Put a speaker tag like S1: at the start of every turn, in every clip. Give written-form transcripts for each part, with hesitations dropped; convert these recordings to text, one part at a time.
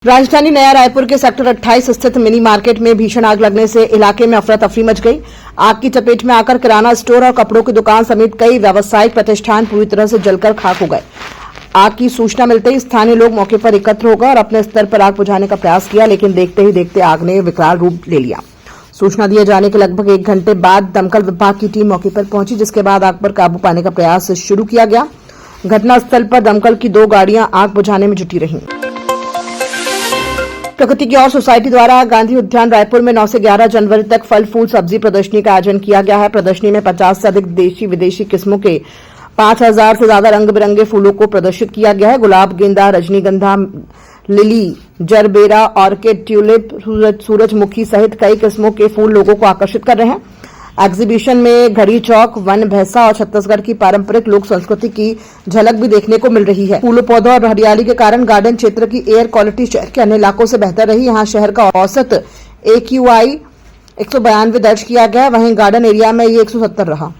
S1: राजधानी नया रायपुर के सेक्टर 28 स्थित मिनी मार्केट में भीषण आग लगने से इलाके में अफरा तफरी मच गई। आग की चपेट में आकर किराना स्टोर और कपड़ों की दुकान समेत कई व्यावसायिक प्रतिष्ठान पूरी तरह से जलकर खाक हो गए। आग की सूचना मिलते ही स्थानीय लोग मौके पर एकत्र हो गए और अपने स्तर पर आग बुझाने का प्रयास किया, लेकिन देखते ही देखते आग ने विकराल रूप ले लिया। सूचना दिए जाने के लगभग 1 घंटे बाद दमकल विभाग की टीम मौके पर पहुंची, जिसके बाद आग पर काबू पाने का प्रयास शुरू किया गया। घटनास्थल पर दमकल की 2 गाड़ियां आग बुझाने में जुटी रहीं। प्रकृति की ओर सोसाइटी द्वारा गांधी उद्यान रायपुर में 9 से 11 जनवरी तक फल फूल सब्जी प्रदर्शनी का आयोजन किया गया है। प्रदर्शनी में 50 से अधिक देशी विदेशी किस्मों के 5000 से ज्यादा रंग बिरंगे फूलों को प्रदर्शित किया गया है। गुलाब, गेंदा, रजनीगंधा, लिली, जरबेरा, ऑर्किड, ट्यूलिप, सूरजमुखी सहित कई किस्मों के फूल लोगों को आकर्षित कर रहे हैं। एग्जीबिशन में घड़ी चौक, वन भैंसा और छत्तीसगढ़ की पारंपरिक लोक संस्कृति की झलक भी देखने को मिल रही है। फूलों, पौधों और हरियाली के कारण गार्डन क्षेत्र की एयर क्वालिटी शहर के अन्य इलाकों से बेहतर रही। यहाँ शहर का औसत AQI 192 दर्ज किया गया, वहीं गार्डन एरिया में ये 170 रहा।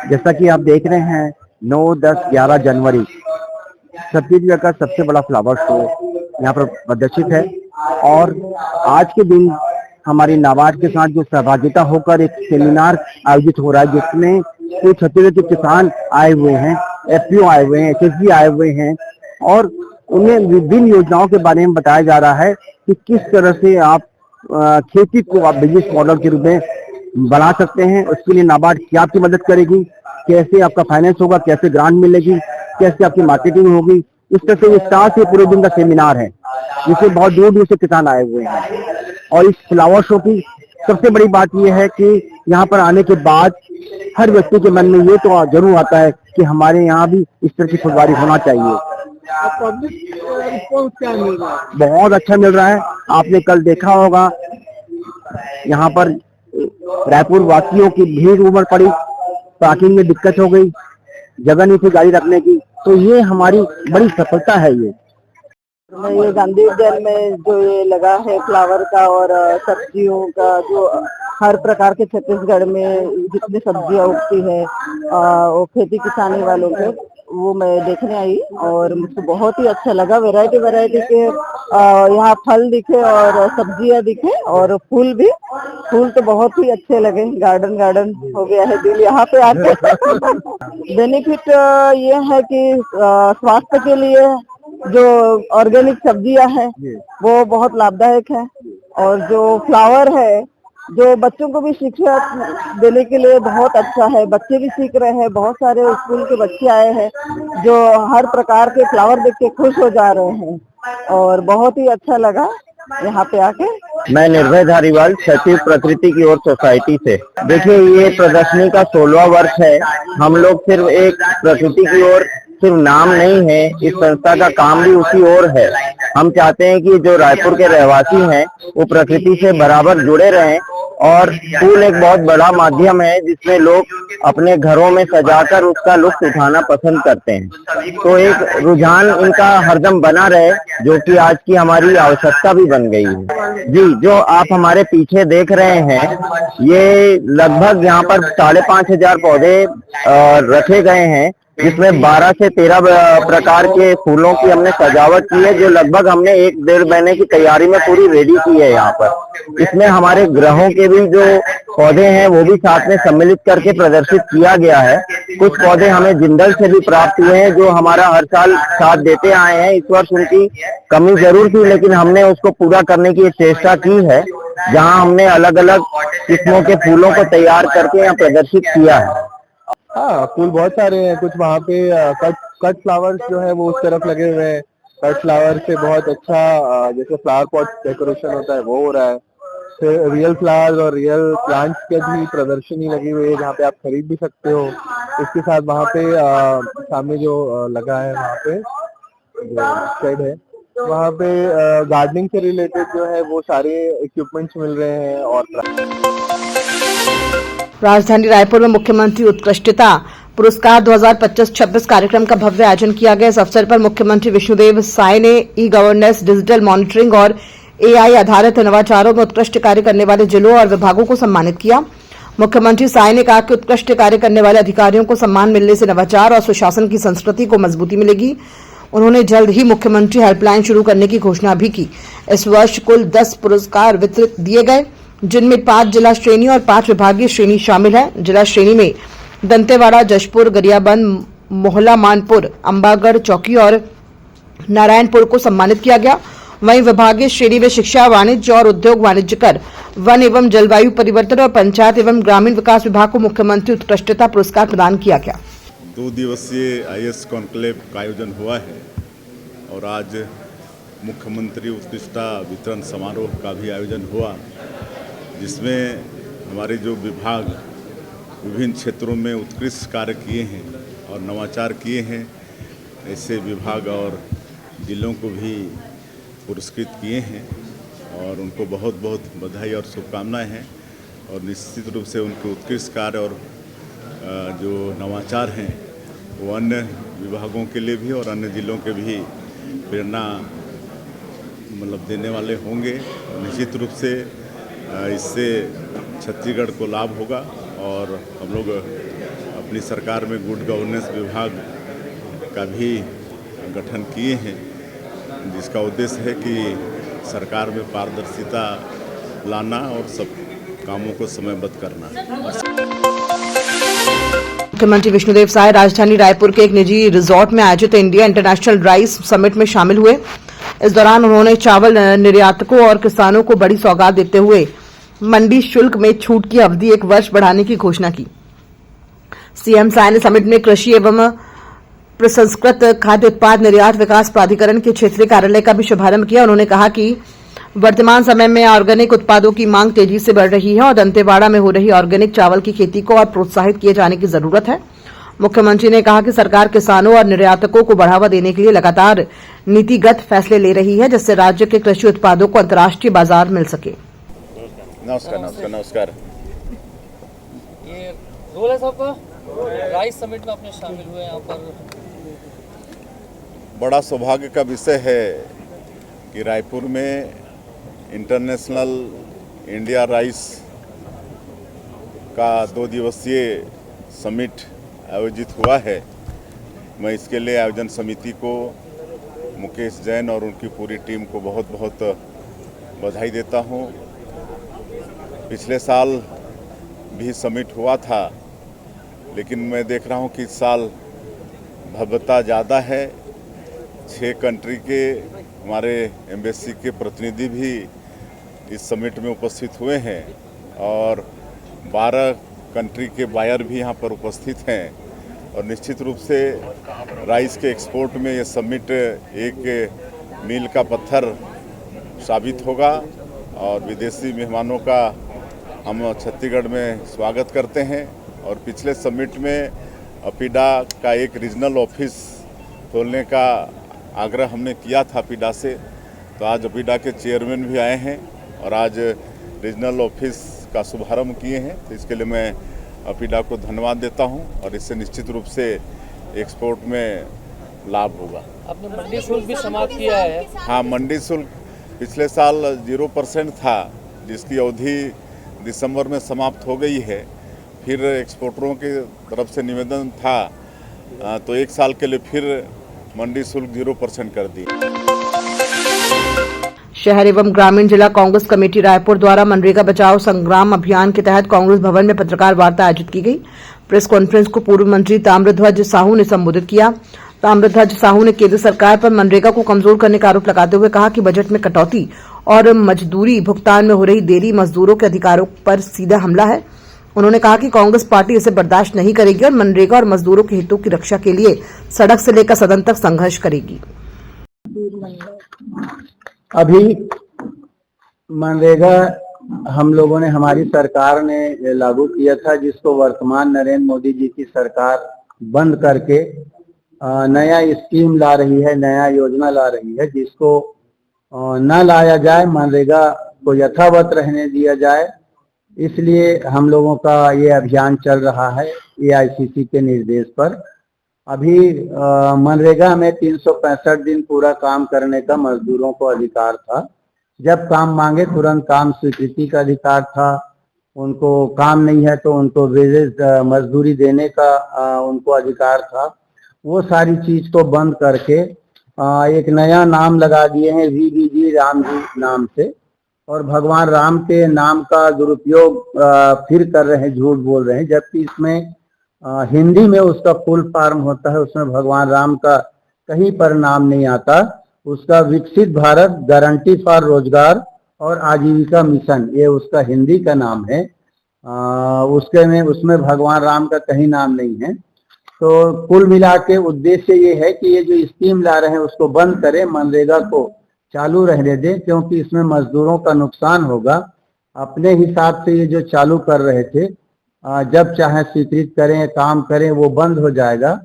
S2: जैसा कि आप देख रहे हैं 9, 10, 11 जनवरी छत्तीसगढ़ का सबसे बड़ा फ्लावर शो यहाँ पर प्रदर्शित है और आज के दिन हमारी नाबार्ड के साथ जो सहभागिता होकर एक सेमिनार आयोजित हो रहा है, जिसमें कुछ छत्तीसगढ़ के किसान आए हुए हैं, FPO आए हुए हैं, SSG आए हुए हैं और उन्हें विभिन्न योजनाओं के बारे में बताया जा रहा है कि किस तरह से आप खेती को आप बिजनेस मॉडल के रूप में बना सकते हैं। उसके लिए नाबार्ड क्या आपकी मदद करेगी, कैसे आपका फाइनेंस होगा, कैसे ग्रांट मिलेगी, कैसे आपकी मार्केटिंग होगी। इस तरह से विस्तार से पूरे दिन का सेमिनार है, जिससे बहुत दूर दूर से किसान आए हुए हैं। और इस फ्लावर शो की सबसे बड़ी बात यह है कि यहाँ पर आने के बाद हर व्यक्ति के मन में ये तो जरूर आता है कि हमारे यहाँ भी इस तरह की फुलवारी होना चाहिए।
S3: पब्लिक रिस्पॉन्स क्या मिल रहा है?
S2: बहुत अच्छा मिल रहा है। आपने कल देखा होगा यहाँ पर रायपुर वासियों की भीड़ उमड़ पड़ी, पार्किंग में दिक्कत हो गई, जगह नहीं थी गाड़ी रखने की, तो ये हमारी बड़ी सफलता है।
S4: ये गांधी उद्यान में जो ये लगा है फ्लावर का और सब्जियों का, जो हर प्रकार के छत्तीसगढ़ में जितनी सब्जियां उगती है वो खेती किसानी वालों के, वो मैं देखने आई और मुझे बहुत ही अच्छा लगा। वैरायटी के यहाँ फल दिखे और सब्जियां दिखे और फूल भी। फूल तो बहुत ही अच्छे लगे। गार्डन हो गया है दिल यहाँ पे आके। बेनिफिट ये है कि स्वास्थ्य के लिए जो ऑर्गेनिक सब्जियां है वो बहुत लाभदायक है और जो फ्लावर है जो बच्चों को भी शिक्षा देने के लिए बहुत अच्छा है। बच्चे भी सीख रहे हैं, बहुत सारे स्कूल के बच्चे आए हैं जो हर प्रकार के फ्लावर देख के खुश हो जा रहे हैं और बहुत ही अच्छा लगा यहाँ पे आके।
S2: मैं निर्भय धारीवाल, सचिव प्रकृति की ओर सोसाइटी से। देखिए, ये प्रदर्शनी का 16वां वर्ष है। हम लोग सिर्फ एक प्रकृति की ओर सिर्फ नाम नहीं है, इस संस्था का काम भी उसी ओर है। हम चाहते हैं कि जो रायपुर के रहवासी हैं वो प्रकृति से बराबर जुड़े रहें और फूल एक बहुत बड़ा माध्यम है जिसमें लोग अपने घरों में सजाकर उसका लुत्फ उठाना पसंद करते हैं। तो एक रुझान इनका हरदम बना रहे, जो कि आज की हमारी आवश्यकता भी बन गई है। जी, जो आप हमारे पीछे देख रहे हैं, ये लगभग यहाँ पर 5500 पौधे रखे गए हैं, जिसमें 12 से 13 प्रकार के फूलों की हमने सजावट की है, जो लगभग हमने 1-1.5 महीने की तैयारी में पूरी रेडी की है यहाँ पर। इसमें हमारे ग्रहों के भी जो पौधे हैं वो भी साथ में सम्मिलित करके प्रदर्शित किया गया है। कुछ पौधे हमें जिंदल से भी प्राप्त हुए हैं, जो हमारा हर साल साथ देते आए हैं। इस वर्ष उनकी कमी जरूर थी, लेकिन हमने उसको पूरा करने की चेष्टा की है, जहाँ हमने अलग अलग किस्मों के फूलों को तैयार करके यहाँ प्रदर्शित किया है।
S3: हाँ, फूल बहुत सारे हैं। कुछ वहाँ पे कट फ्लावर्स जो है वो उस तरफ लगे हुए हैं। कट फ्लावर से बहुत अच्छा जैसे फ्लावर पॉट डेकोरेशन होता है वो हो रहा है। फिर रियल फ्लावर्स और रियल प्लांट्स के भी प्रदर्शनी लगी हुई है, जहाँ पे आप खरीद भी सकते हो। इसके साथ वहाँ पे सामने जो लगा है, वहाँ पे जो शेड है, वहाँ पे गार्डनिंग से रिलेटेड जो है वो सारे इक्विपमेंट्स मिल रहे हैं। और
S1: राजधानी रायपुर में मुख्यमंत्री उत्कृष्टता पुरस्कार 2025-26 कार्यक्रम का भव्य आयोजन किया गया। इस अवसर पर मुख्यमंत्री विष्णुदेव साय ने ई-गवर्नेंस, डिजिटल मॉनिटरिंग और AI आधारित नवाचारों में उत्कृष्ट कार्य करने वाले जिलों और विभागों को सम्मानित किया। मुख्यमंत्री साय ने कहा कि उत्कृष्ट कार्य करने वाले अधिकारियों को सम्मान मिलने से नवाचार और सुशासन की संस्कृति को मजबूती मिलेगी। उन्होंने जल्द ही मुख्यमंत्री हेल्पलाइन शुरू करने की घोषणा भी की। इस वर्ष कुल 10 पुरस्कार वितरित दिए गए, जिनमें 5 जिला श्रेणी और 5 विभागीय श्रेणी शामिल है। जिला श्रेणी में दंतेवाड़ा, जशपुर, गरियाबंद, मोहला मानपुर, अंबागढ़, चौकी और नारायणपुर को सम्मानित किया गया। वहीं विभागीय श्रेणी में शिक्षा, वाणिज्य और उद्योग वाणिज्य कर, वन एवं जलवायु परिवर्तन और पंचायत एवं ग्रामीण विकास विभाग को मुख्यमंत्री उत्कृष्टता पुरस्कार प्रदान किया गया।
S5: 2 दिवसीय आईएएस कॉन्क्लेव का आयोजन हुआ है और आज मुख्यमंत्री उत्कृष्टता वितरण समारोह का भी आयोजन हुआ, जिसमें हमारे जो विभाग विभिन्न क्षेत्रों में उत्कृष्ट कार्य किए हैं और नवाचार किए हैं, ऐसे विभाग और जिलों को भी पुरस्कृत किए हैं और उनको बहुत बहुत बधाई और शुभकामनाएं हैं। और निश्चित रूप से उनके उत्कृष्ट कार्य और जो नवाचार हैं वो अन्य विभागों के लिए भी और अन्य जिलों के भी प्रेरणा देने वाले होंगे। और निश्चित रूप से इससे छत्तीसगढ़ को लाभ होगा और हम लोग अपनी सरकार में गुड गवर्नेंस विभाग का भी गठन किए हैं, जिसका उद्देश्य है कि सरकार में पारदर्शिता लाना और सब कामों को समयबद्ध करना।
S1: मुख्यमंत्री विष्णुदेव साय राजधानी रायपुर के एक निजी रिजॉर्ट में आयोजित इंडिया इंटरनेशनल राइस समिट में शामिल हुए। इस दौरान उन्होंने चावल निर्यातकों और किसानों को बड़ी सौगात देते हुए मंडी शुल्क में छूट की अवधि 1 वर्ष बढ़ाने की घोषणा की। सीएम साय ने समिट में कृषि एवं प्रसंस्कृत खाद्य उत्पाद निर्यात विकास प्राधिकरण के क्षेत्रीय कार्यालय का भी शुभारंभ किया। उन्होंने कहा कि वर्तमान समय में ऑर्गेनिक उत्पादों की मांग तेजी से बढ़ रही है और दंतेवाड़ा में हो रही ऑर्गेनिक चावल की खेती को और प्रोत्साहित किए जाने की जरूरत है। मुख्यमंत्री ने कहा कि सरकार किसानों और निर्यातकों को बढ़ावा देने के लिए लगातार नीतिगत फैसले ले रही है, जिससे राज्य के कृषि उत्पादों को अंतर्राष्ट्रीय बाजार मिल सके।
S5: नमस्कार।
S6: ये रोल है सबका, राइस समिट में अपने शामिल हुए। यहाँ पर
S5: बड़ा सौभाग्य का विषय है कि रायपुर में इंटरनेशनल इंडिया राइस का 2 दिवसीय समिट आयोजित हुआ है। मैं इसके लिए आयोजन समिति को, मुकेश जैन और उनकी पूरी टीम को बहुत बहुत बधाई देता हूँ। पिछले साल भी समिट हुआ था, लेकिन मैं देख रहा हूँ कि इस साल भव्यता ज़्यादा है। 6 कंट्री के हमारे एम्बेसी के प्रतिनिधि भी इस समिट में उपस्थित हुए हैं और 12 कंट्री के बायर भी यहाँ पर उपस्थित हैं। और निश्चित रूप से राइस के एक्सपोर्ट में ये समिट एक मील का पत्थर साबित होगा और विदेशी मेहमानों का हम छत्तीसगढ़ में स्वागत करते हैं। और पिछले समिट में अपीडा का एक रीजनल ऑफिस खोलने का आग्रह हमने किया था अपीडा से, तो आज अपीडा के चेयरमैन भी आए हैं और आज रीजनल ऑफिस का शुभारंभ किए हैं। तो इसके लिए मैं अपीडा को धन्यवाद देता हूं और इससे निश्चित रूप से एक्सपोर्ट में लाभ होगा।
S6: आपने मंडी शुल्क भी समाप्त किया है?
S5: हाँ, मंडी शुल्क पिछले साल 0% था, जिसकी अवधि दिसंबर में समाप्त हो गई है। फिर एक्सपोर्टरों की तरफ से निवेदन था तो 1 साल के लिए फिर मंडी शुल्क 0% कर दी।
S1: शहर एवं ग्रामीण जिला कांग्रेस कमेटी रायपुर द्वारा मनरेगा बचाओ संग्राम अभियान के तहत कांग्रेस भवन में पत्रकार वार्ता आयोजित की गई। प्रेस कॉन्फ्रेंस को पूर्व मंत्री ताम्रध्वज साहू ने संबोधित किया। ताम्रध्वज साहू ने केंद्र सरकार पर मनरेगा को कमजोर करने का आरोप लगाते हुए कहा कि बजट में कटौती और मजदूरी भुगतान में हो रही देरी मजदूरों के अधिकारों पर सीधा हमला है। उन्होंने कहा कि कांग्रेस पार्टी इसे बर्दाश्त नहीं करेगी और मनरेगा और मजदूरों के हितों की रक्षा के लिए सड़क से लेकर सदन तक संघर्ष करेगी।
S7: अभी मनरेगा हम लोगों ने, हमारी सरकार ने लागू किया था, जिसको वर्तमान नरेंद्र मोदी जी की सरकार बंद करके नया स्कीम ला रही है, नया योजना ला रही है, जिसको न लाया जाए, मनरेगा को यथावत रहने दिया जाए। इसलिए हम लोगों का ये अभियान चल रहा है एआईसीसी के निर्देश पर। अभी मनरेगा में 365 दिन पूरा काम करने का मजदूरों को अधिकार था। जब काम मांगे तुरंत काम स्वीकृति का अधिकार था। उनको काम नहीं है तो उनको वेजेस मजदूरी देने का उनको अधिकार था। वो सारी चीज को बंद करके एक नया नाम लगा दिए हैं VBG राम जी नाम से, और भगवान राम के नाम का दुरुपयोग फिर कर रहे हैं, झूठ बोल रहे हैं, जबकि इसमें हिंदी में उसका फुल फॉर्म होता है, उसमें भगवान राम का कहीं पर नाम नहीं आता। उसका विकसित भारत गारंटी फॉर रोजगार और आजीविका मिशन, ये उसका हिंदी का नाम है। उसमें भगवान राम का कहीं नाम नहीं है। तो कुल मिला के उद्देश्य ये है कि ये जो स्कीम ला रहे हैं उसको बंद करें, मनरेगा को चालू रहने दें, क्योंकि इसमें मजदूरों का नुकसान होगा। अपने हिसाब से ये जो चालू कर रहे थे, जब चाहे स्वीकृत करें, काम करें, वो बंद हो जाएगा।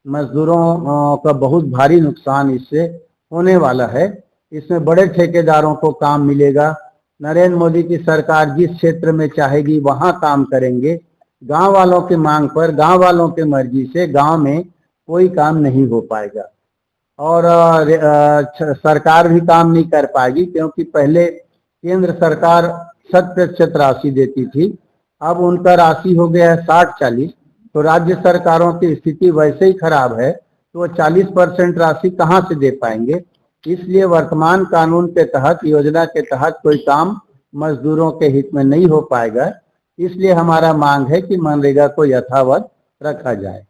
S7: मजदूरों का बहुत भारी नुकसान इससे होने वाला है। इसमें बड़े ठेकेदारों को काम मिलेगा। नरेंद्र मोदी की सरकार जिस क्षेत्र में चाहेगी वहां काम करेंगे। गांव वालों की मांग पर, गांव वालों की मर्जी से गांव में कोई काम नहीं हो पाएगा, और सरकार भी काम नहीं कर पाएगी, क्योंकि पहले केंद्र सरकार 100% राशि देती थी, अब उनका राशि हो गया है 60-40। तो राज्य सरकारों की स्थिति वैसे ही खराब है, तो वो 40% राशि कहाँ से दे पाएंगे। इसलिए वर्तमान कानून के तहत, योजना के तहत कोई काम मजदूरों के हित में नहीं हो पाएगा। इसलिए हमारा मांग है कि मनरेगा को यथावत रखा जाए।